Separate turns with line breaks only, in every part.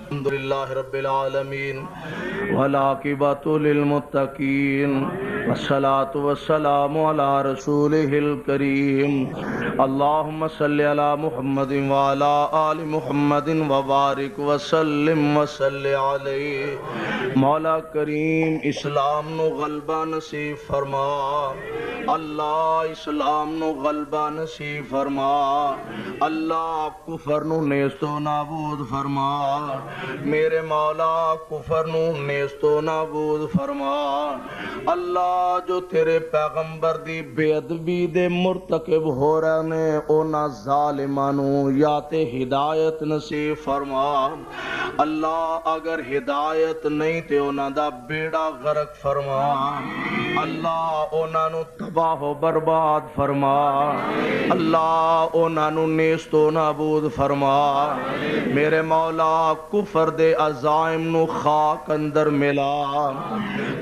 الحمد لله رب العالمين والعاقبة للمتقين والصلاة والسلام على رسوله الكريم اللهم صل على محمد وعلى آل محمد وبارك وسلم وصل عليه مولا کریم اسلام نو غلبہ نصیب فرما اللہ اسلام نو غلبہ نصیب فرما اللہ کفر نو نیست و نابود فرما میرے مولا کفر نو نیست و نابود فرما اللہ جو تیرے پیغمبر دی بے ادبی دے مرتکب ہو رہے نے اونا ظالمانو یا تے ہدایت نصیب فرما اللہ اگر ہدایت نہیں تے اونا دا بیڑا غرق فرما اللہ اونا نو تباہ و برباد فرما اللہ اونا نو نیست و نابود فرما میرے مولا کفر دے عزائم نو خاک اندر ملا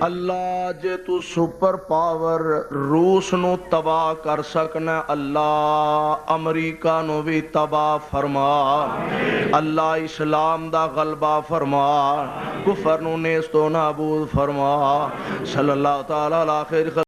اللہ جے تو سپر پاور روس نو تباہ کر سکنا اللہ امریکہ نو بھی تباہ فرما اللہ اسلام دا غلبہ فرما کفر نو نیست و نابود فرما صلی اللہ تعالی علیہ خیر